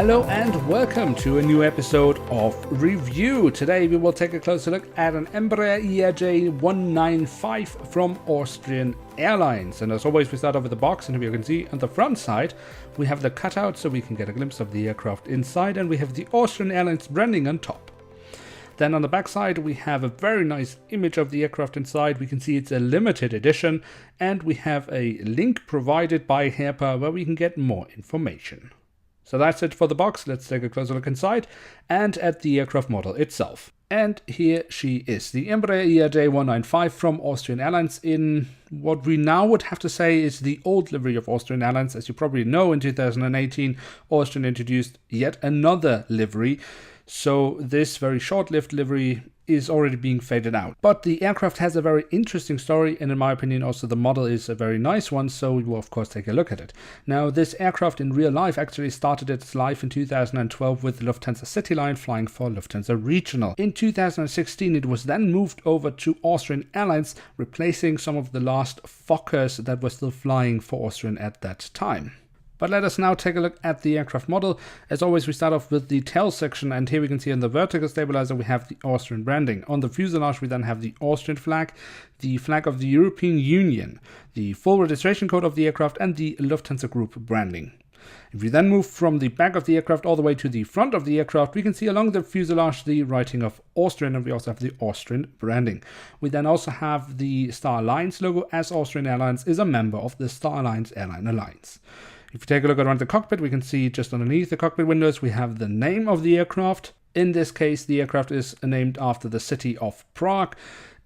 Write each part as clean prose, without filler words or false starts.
Hello and welcome to a new episode of Review. Today we will take a closer look at an Embraer ERJ195 from Austrian Airlines. And as always, we start off with the box, and here you can see on the front side we have the cutout so we can get a glimpse of the aircraft inside, and we have the Austrian Airlines branding on top. Then on the back side we have a very nice image of the aircraft inside. We can see it's a limited edition, and we have a link provided by Herpa where we can get more information. So that's it for the box. Let's take a closer look inside and at the aircraft model itself. And here she is, the Embraer ERJ195 from Austrian Airlines in what we now would have to say is the old livery of Austrian Airlines. As you probably know, in 2018, Austrian introduced yet another livery. So this very short-lived livery is already being faded out. But the aircraft has a very interesting story, and in my opinion also the model is a very nice one, so we will of course take a look at it. Now, this aircraft in real life actually started its life in 2012 with the Lufthansa City Line flying for Lufthansa Regional. In 2016 it was then moved over to Austrian Airlines, replacing some of the last Fokkers that were still flying for Austrian at that time. But let us now take a look at the aircraft model. As always, we start off with the tail section, and here we can see on the vertical stabilizer we have the Austrian branding. On the fuselage we then have the Austrian flag, the flag of the European Union, the full registration code of the aircraft, and the Lufthansa Group branding. If we then move from the back of the aircraft all the way to the front of the aircraft, we can see along the fuselage the writing of Austrian, and we also have the Austrian branding. We then also have the Star Alliance logo, as Austrian Airlines is a member of the Star Alliance Airline Alliance. If you take a look around the cockpit, we can see just underneath the cockpit windows we have the name of the aircraft. In this case, the aircraft is named after the city of Prague.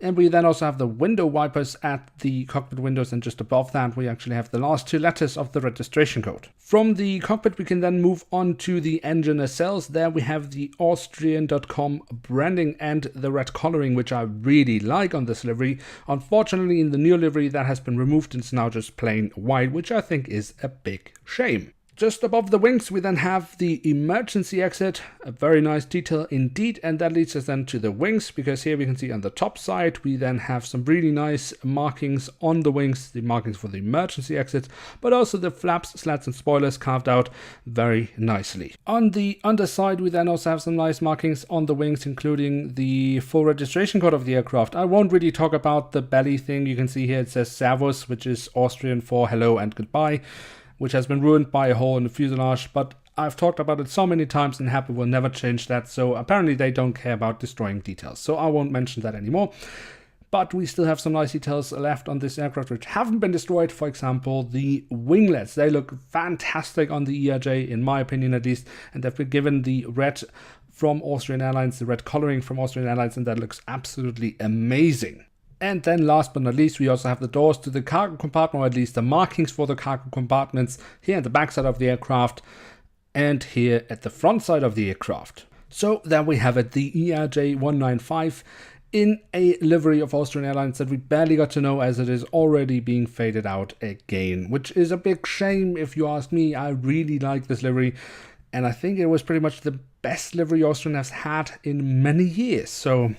And we then also have the window wipers at the cockpit windows, and just above that we actually have the last two letters of the registration code. From the cockpit we can then move on to the engine nacelles. There we have the Austrian.com branding and the red coloring, which I really like on this livery. Unfortunately, in the new livery that has been removed and it's now just plain white, which I think is a big shame. Just above the wings we then have the emergency exit, a very nice detail indeed, and that leads us then to the wings, because here we can see on the top side we then have some really nice markings on the wings, the markings for the emergency exit, but also the flaps, slats and spoilers carved out very nicely. On the underside we then also have some nice markings on the wings, including the full registration code of the aircraft. I won't really talk about the belly thing. You can see here it says Servus, which is Austrian for hello and goodbye, which has been ruined by a hole in the fuselage, but I've talked about it so many times and Herpa will never change that, so apparently they don't care about destroying details, so I won't mention that anymore. But we still have some nice details left on this aircraft which haven't been destroyed. For example, the winglets, they look fantastic on the ERJ, in my opinion at least, and they've been given the red from Austrian Airlines, the red coloring from Austrian Airlines, and that looks absolutely amazing. And then last but not least, we also have the doors to the cargo compartment, or at least the markings for the cargo compartments, here at the back side of the aircraft and here at the front side of the aircraft. So there we have it, the ERJ195 in a livery of Austrian Airlines that we barely got to know, as it is already being faded out again, which is a big shame if you ask me. I really like this livery, and I think it was pretty much the best livery Austrian has had in many years, so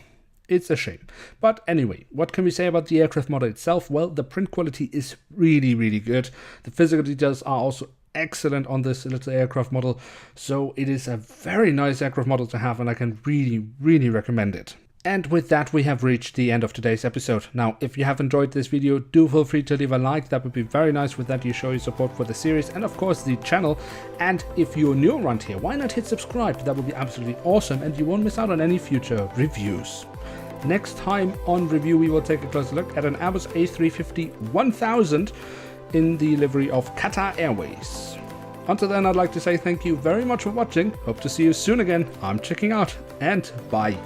it's a shame. But anyway, what can we say about the aircraft model itself? Well, the print quality is really, really good. The physical details are also excellent on this little aircraft model. So it is a very nice aircraft model to have, and I can really, really recommend it. And with that, we have reached the end of today's episode. Now, if you have enjoyed this video, do feel free to leave a like. That would be very nice. With that, you show your support for the series and of course the channel. And if you're new around here, why not hit subscribe? That would be absolutely awesome, and you won't miss out on any future reviews. Next time on Review, we will take a closer look at an Airbus A350-1000 in the livery of Qatar Airways. Until then, I'd like to say thank you very much for watching. Hope to see you soon again. I'm checking out, and bye.